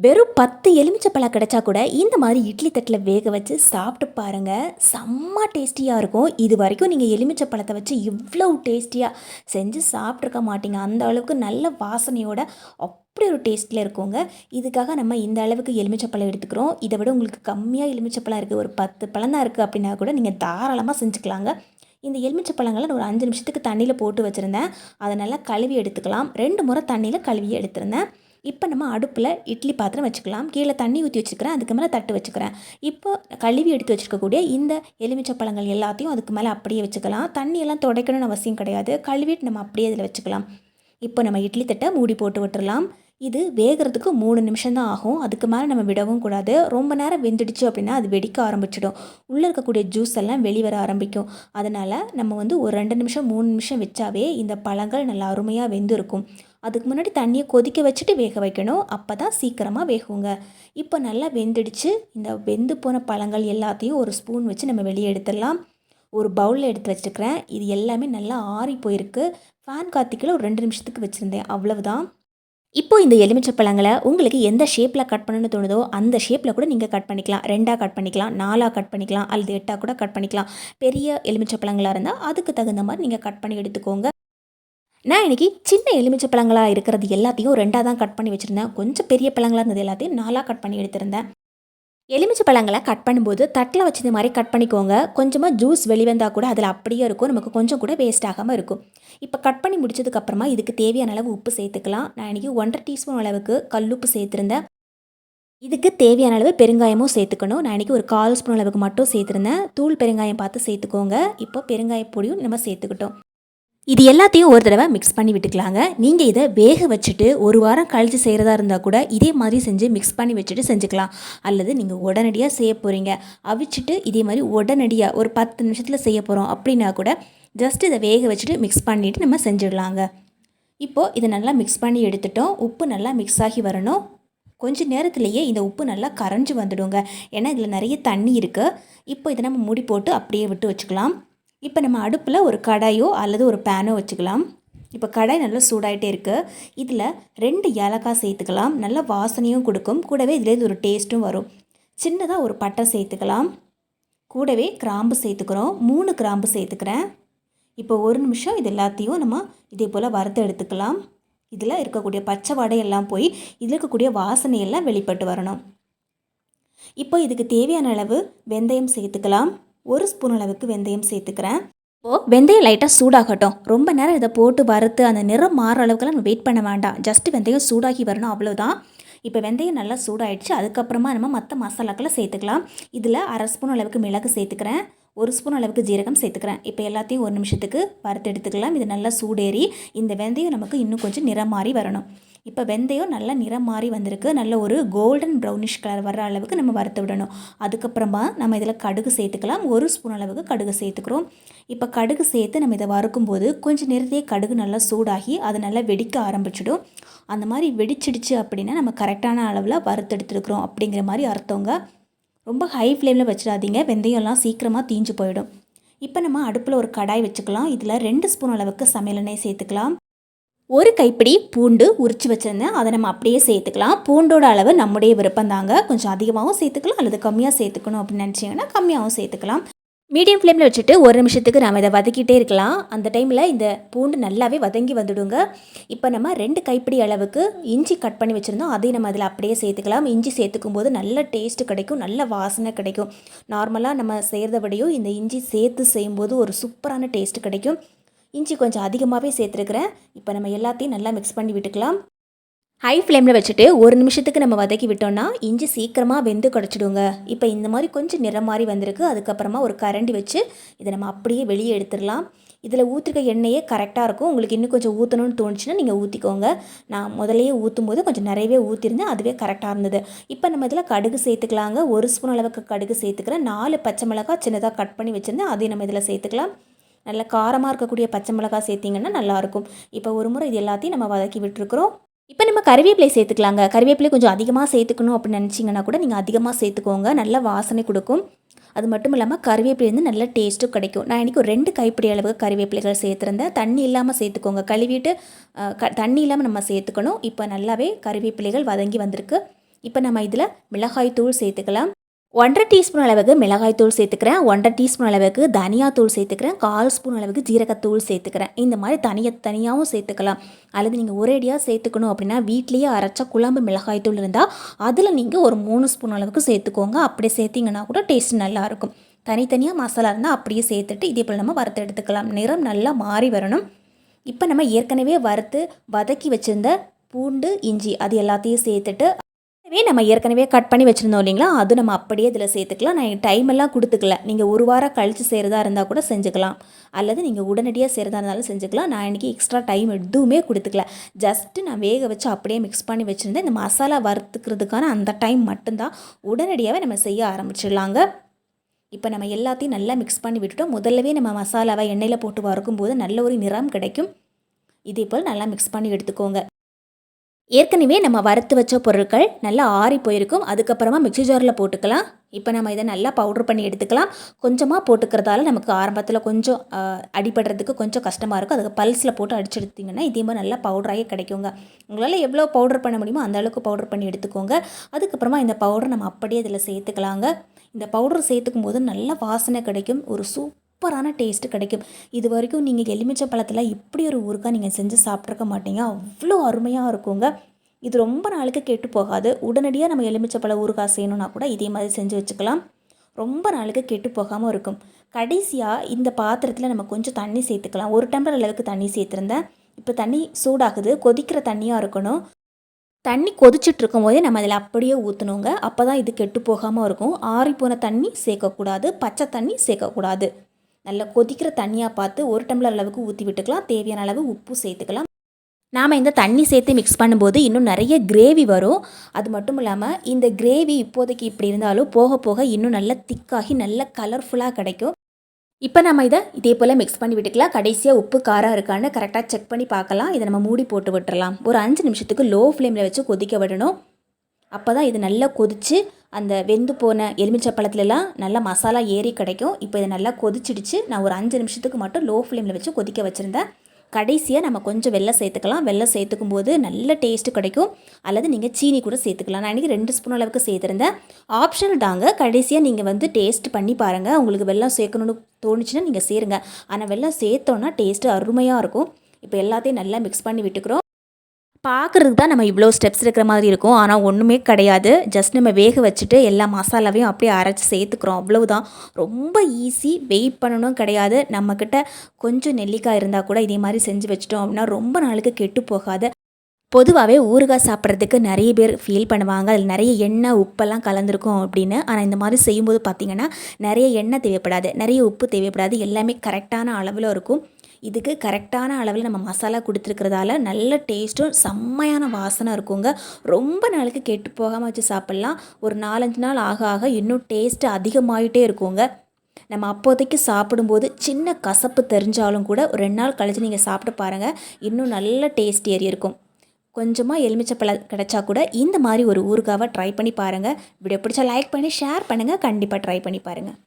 வெறும் 10 எலுமிச்சப்பழம் கிடைச்சா கூட இந்த மாதிரி இட்லி தட்டில் வேக வச்சு சாப்பிட்டு பாருங்கள். செம்ம டேஸ்டியாக இருக்கும். இது வரைக்கும் நீங்கள் எலுமிச்சை பழத்தை வச்சு இவ்வளோ டேஸ்டியாக செஞ்சு சாப்பிட்ருக்க மாட்டீங்க. அந்த அளவுக்கு நல்ல வாசனையோட அப்படி ஒரு டேஸ்ட்டில் இருக்குங்க. இதுக்காக நம்ம இந்த அளவுக்கு எலுமிச்சப்பழம் எடுத்துக்கிறோம். இதை விட உங்களுக்கு கம்மியாக எலுமிச்சப்பழம் இருக்குது, ஒரு 10 பழம் தான் இருக்குது அப்படின்னா கூட நீங்கள் தாராளமாக செஞ்சுக்கலாங்க. இந்த எலுமிச்சை பழங்களை நான் ஒரு 5 நிமிஷத்துக்கு தண்ணியில் போட்டு வச்சுருந்தேன். அதை நல்லா கழுவி எடுத்துக்கலாம். 2 முறை தண்ணியில் கழுவி எடுத்துருந்தேன். இப்போ நம்ம அடுப்பில் இட்லி பாத்திரம் வச்சுக்கலாம். கீழே தண்ணி ஊற்றி வச்சுக்கிறேன், அதுக்கு மேலே தட்டு வச்சுக்கிறேன். இப்போ கழுவி எடுத்து வச்சுருக்கக்கூடிய இந்த எலுமிச்சை பழங்கள் எல்லாத்தையும் அதுக்கு மேலே அப்படியே வச்சுக்கலாம். தண்ணியெல்லாம் துடைக்கணும்னு அவசியம் கிடையாது. கழுவிட்டு நம்ம அப்படியே இதில் வச்சுக்கலாம். இப்போ நம்ம இட்லி தட்டை மூடி போட்டு விட்டுறலாம். இது வேகிறதுக்கு 3 நிமிஷம் தான் ஆகும். அதுக்கு மேலே நம்ம விடவும் கூடாது. ரொம்ப நேரம் வெந்துடுச்சு அப்படின்னா அது வெடிக்க ஆரம்பிச்சிடும். உள்ளே இருக்கக்கூடிய ஜூஸ் எல்லாம் வெளிவர ஆரம்பிக்கும். அதனால் நம்ம ஒரு 2 நிமிஷம் 3 நிமிஷம் வச்சாவே இந்த பழங்கள் நல்லா அருமையாக வெந்திருக்கும். அதுக்கு முன்னாடி தண்ணியை கொதிக்க வச்சுட்டு வேக வைக்கணும். அப்போ தான் சீக்கிரமாக வேகுங்க. இப்போ நல்லா வெந்துடுச்சு. இந்த வெந்து போன பழங்கள் எல்லாத்தையும் ஒரு ஸ்பூன் வச்சு நம்ம வெளியே எடுத்துடலாம். ஒரு பவுலில் எடுத்து வச்சுருக்கிறேன். இது எல்லாமே நல்லா ஆறி போயிருக்கு. ஃபேன் காற்றுக்குள்ள ஒரு 2 நிமிஷத்துக்கு வச்சுருந்தேன், அவ்வளவுதான். இப்போ இந்த எலுமிச்சை பழங்களை உங்களுக்கு எந்த ஷேப்பில் கட் பண்ணணும்னு தோணுதோ அந்த ஷேப்பில் கூட நீங்கள் கட் பண்ணிக்கலாம். 2ஆக கட் பண்ணிக்கலாம், 4ஆக கட் பண்ணிக்கலாம், அல்லது 8ஆக கூட கட் பண்ணிக்கலாம். பெரிய எலுமிச்சை பழங்களாக இருந்தால் அதுக்கு தகுந்த மாதிரி நீங்கள் கட் பண்ணி எடுத்துக்கோங்க. நான் இன்றைக்கி சின்ன எலுமிச்சை பழங்களாக இருக்கிறது எல்லாத்தையும் 2ஆக தான் கட் பண்ணி வச்சுருந்தேன். கொஞ்சம் பெரிய பழங்களாக இருந்தது எல்லாத்தையும் 4ஆக கட் பண்ணி எடுத்திருந்தேன். எலுமிச்சை பழங்களை கட் பண்ணும்போது தட்டில் வச்சது மாதிரி கட் பண்ணிக்கோங்க. கொஞ்சமாக ஜூஸ் வெளிவந்தால் கூட அதில் அப்படியே இருக்கும். நமக்கு கொஞ்சம் கூட வேஸ்ட் ஆகாமல் இருக்கும். இப்போ கட் பண்ணி முடிச்சதுக்கப்புறமா இதுக்கு தேவையான அளவு உப்பு சேர்த்துக்கலாம். நான் இன்றைக்கி 1½ டீஸ்பூன் அளவுக்கு கல்லுப்பு சேர்த்துருந்தேன். இதுக்கு தேவையான அளவு பெருங்காயமும் சேர்த்துக்கணும். நான் இன்றைக்கி ஒரு 1/4 ஸ்பூன் அளவுக்கு மட்டும் சேர்த்துருந்தேன். தூள் பெருங்காயம் பார்த்து சேர்த்துக்கோங்க. இப்போ பெருங்காய பொடியும் நம்ம சேர்த்துக்கிட்டோம். இது எல்லாத்தையும் ஒரு தடவை மிக்ஸ் பண்ணி விட்டுக்கலாங்க. நீங்கள் இதை வேக வச்சுட்டு ஒரு வாரம் கழித்து செய்கிறதா இருந்தால் கூட இதே மாதிரி செஞ்சு மிக்ஸ் பண்ணி வச்சுட்டு செஞ்சுக்கலாம். அல்லது நீங்கள் உடனடியாக செய்ய போகிறீங்க, அவிச்சிட்டு இதே மாதிரி உடனடியாக ஒரு 10 நிமிஷத்தில் செய்ய போகிறோம் அப்படின்னா கூட ஜஸ்ட் இதை வேக வச்சுட்டு மிக்ஸ் பண்ணிவிட்டு நம்ம செஞ்சிடலாங்க. இப்போது இதை நல்லா மிக்ஸ் பண்ணி எடுத்துட்டோம். உப்பு நல்லா மிக்ஸ் ஆகி வரணும். கொஞ்சம் நேரத்துலேயே இந்த உப்பு நல்லா கரைஞ்சி வந்துடுங்க. ஏன்னா இதில் நிறைய தண்ணி இருக்குது. இப்போ இதை நம்ம மூடி போட்டு அப்படியே விட்டு வச்சுக்கலாம். இப்போ நம்ம அடுப்பில் ஒரு கடாயோ அல்லது ஒரு பேனோ வச்சுக்கலாம். இப்போ கடாய் நல்லா சூடாகிட்டே இருக்குது. இதில் 2 ஏலக்காய் சேர்த்துக்கலாம். நல்ல வாசனையும் கொடுக்கும். கூடவே இதில் ஒரு டேஸ்ட்டும் வரும். சின்னதாக ஒரு பட்டை சேர்த்துக்கலாம். கூடவே கிராம்பு சேர்த்துக்கிறோம். 3 கிராம்பு சேர்த்துக்கிறேன். இப்போ 1 நிமிஷம் இது எல்லாத்தையும் நம்ம இதே போல் வறுத்து எடுத்துக்கலாம். இதில் இருக்கக்கூடிய பச்சை வாடையெல்லாம் போய் இதில் இருக்கக்கூடிய வாசனையெல்லாம் வெளிப்பட்டு வரணும். இப்போ இதுக்கு தேவையான அளவு வெந்தயம் சேர்த்துக்கலாம். 1 ஸ்பூன் அளவுக்கு வெந்தயம் சேர்த்துக்கிறேன். இப்போது வெந்தயம் லைட்டாக சூடாகட்டும். ரொம்ப நேரம் இதை போட்டு வறுத்து அந்த நிறம் மாறுற அளவுக்குலாம் நம்ம வெயிட் பண்ண வேண்டாம். ஜஸ்ட் வெந்தயம் சூடாகி வரணும், அவ்வளோதான். இப்போ வெந்தயம் நல்லா சூடாகிடுச்சு. அதுக்கப்புறமா நம்ம மற்ற மசாலாக்களை சேர்த்துக்கலாம். இதில் 1/2 ஸ்பூன் அளவுக்கு மிளகு சேர்த்துக்கிறேன். 1 ஸ்பூன் அளவுக்கு ஜீரகம் சேர்த்துக்கிறேன். இப்போ எல்லாத்தையும் 1 நிமிஷத்துக்கு வறுத்து எடுத்துக்கலாம். இது நல்லா சூடேறி இந்த வெந்தயம் நமக்கு இன்னும் கொஞ்சம் நிறம் மாறி வரணும். இப்போ வெந்தயம் நல்லா நிறம் மாறி வந்திருக்கு. நல்ல ஒரு கோல்டன் ப்ரௌனிஷ் கலர் வர்ற அளவுக்கு நம்ம வறுத்து விடணும். அதுக்கப்புறமா நம்ம இதில் கடுகு சேர்த்துக்கலாம். 1 ஸ்பூன் அளவுக்கு கடுகு சேர்த்துக்கிறோம். இப்போ கடுகு சேர்த்து நம்ம இதை வறுக்கும்போது கொஞ்சம் நேரத்தையே கடுகு நல்லா சூடாகி அது நல்லா வெடிக்க ஆரம்பிச்சிடும். அந்த மாதிரி வெடிச்சிடுச்சு அப்படின்னா நம்ம கரெக்டான அளவில் வறுத்தெடுத்துருக்குறோம் அப்படிங்கிற மாதிரி அர்த்தங்க. ரொம்ப ஹை ஃப்ளேமில் வச்சிடாதீங்க, வெந்தயம்லாம் சீக்கிரமாக தீஞ்சு போயிடும். இப்போ நம்ம அடுப்பில் ஒரு கடாய் வச்சுக்கலாம். இதில் 2 ஸ்பூன் அளவுக்கு சமையல் எண்ணெய் சேர்த்துக்கலாம். 1 கைப்பிடி பூண்டு உரித்து வச்சுருந்தேன், அதை நம்ம அப்படியே சேர்த்துக்கலாம். பூண்டோட அளவு நம்முடைய விருப்பம் தாங்க. கொஞ்சம் அதிகமாகவும் சேர்த்துக்கலாம் அல்லது கம்மியாக சேர்த்துக்கணும் அப்படின்னு நினச்சிங்கன்னா கம்மியாகவும் சேர்த்துக்கலாம். மீடியம் ஃப்ளேமில் வச்சுட்டு 1 நிமிஷத்துக்கு நம்ம இதை வதக்கிட்டே இருக்கலாம். அந்த டைமில் இந்த பூண்டு நல்லாவே வதங்கி வந்துடுங்க. இப்போ நம்ம 2 கைப்பிடி அளவுக்கு இஞ்சி கட் பண்ணி வச்சுருந்தோம், அதையும் நம்ம அதில் அப்படியே சேர்த்துக்கலாம். இஞ்சி சேர்த்துக்கும் போது நல்ல டேஸ்ட்டு கிடைக்கும், நல்ல வாசனை கிடைக்கும். நார்மலாக நம்ம செய்கிறத விடையும் இந்த இஞ்சி சேர்த்து செய்யும்போது ஒரு சூப்பரான டேஸ்ட்டு கிடைக்கும். இஞ்சி கொஞ்சம் அதிகமாகவே சேர்த்துருக்குறேன். இப்போ நம்ம எல்லாத்தையும் நல்லா மிக்ஸ் பண்ணி விட்டுக்கலாம். ஹை ஃப்ளேமில் வச்சுட்டு 1 நிமிஷத்துக்கு நம்ம வதக்கி விட்டோம்னா இஞ்சி சீக்கிரமாக வெந்து கிடச்சிடுங்க. இப்போ இந்த மாதிரி கொஞ்சம் நிறம் மாதிரி வந்திருக்கு. அதுக்கப்புறமா ஒரு கரண்டி வச்சு இதை நம்ம அப்படியே வெளியே எடுத்துடலாம். இதில் ஊற்றிருக்க எண்ணெயே கரெக்டாக இருக்கும். உங்களுக்கு இன்னும் கொஞ்சம் ஊற்றணும்னு தோணுச்சுன்னா நீங்கள் ஊற்றிக்கோங்க. நான் முதலையே ஊற்றும் போது கொஞ்சம் நிறையவே ஊற்றிருந்தேன், அதுவே கரெக்டாக இருந்தது. இப்போ நம்ம இதில் கடுகு சேர்த்துக்கலாங்க. 1 ஸ்பூன் அளவுக்கு கடுகு சேர்த்துக்கிறேன். 4 பச்சை மிளகாய் சின்னதாக கட் பண்ணி வச்சுருந்தேன், அதையும் நம்ம இதில் சேர்த்துக்கலாம். நல்ல காரமாக இருக்கக்கூடிய பச்சை மிளகாய் சேர்த்திங்கன்னா நல்லாயிருக்கும். இப்போ ஒரு முறை இது எல்லாத்தையும் நம்ம வதக்கி விட்டுருக்குறோம். இப்போ நம்ம கறிவேப்பிலை சேர்த்துக்கலாங்க. கறிவேப்பிலை கொஞ்சம் அதிகமாக சேர்த்துக்கணும் அப்படின்னு நினச்சிங்கன்னா கூட நீங்கள் அதிகமாக சேர்த்துக்கோங்க, நல்ல வாசனை கொடுக்கும். அது மட்டும் இல்லாமல் கறிவேப்பிலேருந்து நல்ல டேஸ்ட்டும் கிடைக்கும். நான் இன்றைக்கி ஒரு 2 கைப்பிடி அளவுக்கு கறிவேப்பிலைகள் சேர்த்துருந்தேன். தண்ணி இல்லாமல் சேர்த்துக்கோங்க, கழுவிட்டு தண்ணி இல்லாமல் நம்ம சேர்த்துக்கணும். இப்போ நல்லாவே கறிவேப்பிலைகள் வதங்கி வந்திருக்கு. இப்போ நம்ம இதில் மிளகாய் தூள் சேர்த்துக்கலாம். 1 1/2 டீஸ்பூன் அளவுக்கு மிளகாய் தூள் சேர்த்துக்கிறேன். 1 1/2 டீஸ்பூன் அளவுக்கு தனியாத்தூள் சேர்த்துக்கிறேன். 1/4 ஸ்பூன் அளவுக்கு ஜீரகத்தூள் சேர்த்துக்கிறேன். இந்த மாதிரி தனியாகவும் சேர்த்துக்கலாம். அல்லது நீங்கள் ஒரேடியாக சேர்த்துக்கணும் அப்படின்னா வீட்லேயே அரைச்ச குழம்பு மிளகாய் தூள் இருந்தால் அதில் நீங்கள் ஒரு 3 ஸ்பூன் அளவுக்கு சேர்த்துக்கோங்க. அப்படி சேர்த்திங்கன்னா கூட டேஸ்ட் நல்லாயிருக்கும். தனித்தனியாக மசாலா இருந்தால் அப்படியே சேர்த்துட்டு இதே போல் நம்ம வறுத்து எடுத்துக்கலாம். நிறம் நல்லா மாறி வரணும். இப்போ நம்ம ஏற்கனவே வறுத்து வதக்கி வச்சுருந்த பூண்டு, இஞ்சி அது எல்லாத்தையும் சேர்த்துட்டு நம்ம ஏற்கனவே கட் பண்ணி வச்சுருந்தோம் இல்லைங்களா, அது நம்ம அப்படியே இதில் சேர்த்துக்கலாம். நான் டைம் எல்லாம் கொடுத்துக்கல. நீங்கள் ஒரு வாரம் கழித்து செய்கிறதா இருந்தால் கூட செஞ்சுக்கலாம். அல்லது நீங்கள் உடனடியாக செய்கிறதா இருந்தாலும் செஞ்சுக்கலாம். நான் இன்றைக்கி எக்ஸ்ட்ரா டைம் எதுவுமே கொடுத்துக்கல. ஜஸ்ட்டு நான் வேக வச்சு அப்படியே மிக்ஸ் பண்ணி வச்சுருந்தேன். இந்த மசாலா வறுத்துக்கிறதுக்கான அந்த டைம் மட்டும்தான். உடனடியாகவே நம்ம செய்ய ஆரம்பிச்சிடலாங்க. இப்போ நம்ம எல்லாத்தையும் நல்லா மிக்ஸ் பண்ணி விட்டுட்டோம். முதல்லவே நம்ம மசாலாவை எண்ணெயில் போட்டு வறுக்கும்போது நல்ல ஒரு நிறம் கிடைக்கும். இதே போல் நல்லா மிக்ஸ் பண்ணி எடுத்துக்கோங்க. ஏற்கனவே நம்ம வறுத்து வச்ச பொருட்கள் நல்லா ஆறி போயிருக்கும். அதுக்கப்புறமா மிக்ஸி ஜாரில் போட்டுக்கலாம். இப்போ நம்ம இதை நல்லா பவுட்ரு பண்ணி எடுத்துக்கலாம். கொஞ்சமாக போட்டுக்கிறதால நமக்கு ஆரம்பத்தில் கொஞ்சம் அடிபடுறதுக்கு கொஞ்சம் கஷ்டமாக இருக்கும். அதுக்கு பல்ஸில் போட்டு அடிச்சு எடுத்திங்கன்னா இதே மாதிரி நல்லா பவுடராகவே கிடைக்குங்க. உங்களால் எவ்வளோ பவுடர் பண்ண முடியுமோ அந்த அளவுக்கு பவுடர் பண்ணி எடுத்துக்கோங்க. அதுக்கப்புறமா இந்த பவுடர் நம்ம அப்படியே இதில் சேர்த்துக்கலாங்க. இந்த பவுடர் சேர்த்துக்கும் போது நல்ல வாசனை கிடைக்கும். ஒரு சூப்பரான டேஸ்ட்டு கிடைக்கும். இது வரைக்கும் நீங்கள் எலுமிச்சை பழத்தில் இப்படி ஒரு ஊறுகாய் நீங்கள் செஞ்சு சாப்பிட்ருக்க மாட்டீங்க. அவ்வளோ அருமையாக இருக்குங்க. இது ரொம்ப நாளுக்கு கெட்டு போகாது. உடனடியாக நம்ம எலுமிச்சை பழ ஊறுகாய் செய்யணுன்னா கூட இதே மாதிரி செஞ்சு வச்சுக்கலாம். ரொம்ப நாளுக்கு கெட்டு போகாமல் இருக்கும். கடைசியாக இந்த பாத்திரத்தில் நம்ம கொஞ்சம் தண்ணி சேர்த்துக்கலாம். 1 டம்ளர் அளவுக்கு தண்ணி சேர்த்துருந்தேன். இப்போ தண்ணி சூடாகுது. கொதிக்கிற தண்ணியாக இருக்கணும். தண்ணி கொதிச்சுட்ருக்கும் போதே நம்ம அதில் அப்படியே ஊற்றணுங்க. அப்போ தான் இது கெட்டு போகாமல் இருக்கும். ஆறிப்போன தண்ணி சேர்க்கக்கூடாது. பச்சை தண்ணி சேர்க்கக்கூடாது. நல்லா கொதிக்கிற தண்ணியாக பார்த்து 1 டம்ளர் அளவுக்கு ஊற்றி விட்டுக்கலாம். தேவையான அளவு உப்பு சேர்த்துக்கலாம். நாம் இந்த தண்ணி சேர்த்து மிக்ஸ் பண்ணும்போது இன்னும் நிறைய கிரேவி வரும். அது மட்டும் இல்லாமல் இந்த கிரேவி இப்போதைக்கு இப்படி இருந்தாலும் போக போக இன்னும் நல்லா திக்காகி நல்ல கலர்ஃபுல்லாக கிடைக்கும். இப்போ நம்ம இதே போல் மிக்ஸ் பண்ணி விட்டுக்கலாம். கடைசியாக உப்பு காரம் இருக்கான்னு கரெக்டாக செக் பண்ணி பார்க்கலாம். இதை நம்ம மூடி போட்டு விட்டுறலாம். ஒரு 5 நிமிஷத்துக்கு லோ ஃப்ளேமில் வச்சு கொதிக்க விடணும். அப்போ தான் இது நல்லா கொதித்து அந்த வெந்து போன எலுமிச்சை பழத்துலலாம் நல்லா மசாலா ஏறி கிடைக்கும். இப்போ இதை நல்லா கொதிச்சிடுச்சு. நான் ஒரு 5 நிமிஷத்துக்கு மட்டும் லோ ஃப்ளேமில் வச்சு கொதிக்க வச்சுருந்தேன். கடைசியாக நம்ம கொஞ்சம் வெல்லம் சேர்த்துக்கலாம். வெல்லம் சேர்த்துக்கும் போது நல்ல டேஸ்ட்டு கிடைக்கும். அல்லது நீங்கள் சீனி கூட சேர்த்துக்கலாம். நான் இன்றைக்கி 2 ஸ்பூன் அளவுக்கு சேர்த்துருந்தேன். ஆப்ஷனல் தாங்க. கடைசியாக நீங்கள் டேஸ்ட் பண்ணி பாருங்கள். உங்களுக்கு வெல்லம் சேர்க்கணுன்னு தோணுச்சுன்னா நீங்கள் சேருங்க. ஆனால் வெல்லம் சேர்த்தோன்னா டேஸ்ட்டு அருமையாக இருக்கும். இப்போ எல்லாத்தையும் நல்லா மிக்ஸ் பண்ணி விட்டுக்கிறோம். பார்க்குறதுக்கு தான் நம்ம இவ்வளோ ஸ்டெப்ஸ் இருக்கிற மாதிரி இருக்கும். ஆனால் ஒன்றுமே கிடையாது. ஜஸ்ட் நம்ம வேக வச்சுட்டு எல்லா மசாலாவையும் அப்படியே அரைச்சி சேர்த்துக்கிறோம். அவ்வளவுதான். ரொம்ப ஈஸி. வெயிட் பண்ணணும் கிடையாது. நம்மக்கிட்ட கொஞ்சம் நெல்லிக்காய் இருந்தால் கூட இதே மாதிரி செஞ்சு வச்சிட்டோம் அப்படின்னா ரொம்ப நாளுக்கு கெட்டு போகாது. பொதுவாகவே ஊறுகாய் சாப்பிட்றதுக்கு நிறைய பேர் ஃபீல் பண்ணுவாங்க. அதில் நிறைய எண்ணெய் உப்பெல்லாம் கலந்துருக்கும் அப்படின்னு. ஆனால் இந்த மாதிரி செய்யும்போது பார்த்திங்கன்னா நிறைய எண்ணெய் தேவைப்படாது, நிறைய உப்பு தேவைப்படாது. எல்லாமே கரெக்டான அளவில் இருக்கும். இதுக்கு கரெக்டான அளவில் நம்ம மசாலா கொடுத்துருக்கிறதால நல்ல டேஸ்ட்டும் செம்மையான வாசனை இருக்குங்க. ரொம்ப நாளுக்கு கெட்டு போகாமல் வச்சு சாப்பிட்லாம். ஒரு 4-5 நாள் ஆக ஆக இன்னும் டேஸ்ட்டு அதிகமாகிட்டே இருக்குங்க. நம்ம அப்போதைக்கு சாப்பிடும்போது சின்ன கசப்பு தெரிஞ்சாலும் கூட ஒரு 2 நாள் கழித்து நீங்கள் சாப்பிட்டு பாருங்கள். இன்னும் நல்ல டேஸ்ட் ஏறி இருக்கும். கொஞ்சமாக எலுமிச்சை பழம் கிடச்சா கூட இந்த மாதிரி ஒரு ஊறுகாவை ட்ரை பண்ணி பாருங்கள். வீடியோ பிடிச்சா லைக் பண்ணி ஷேர் பண்ணுங்கள். கண்டிப்பாக ட்ரை பண்ணி பாருங்கள்.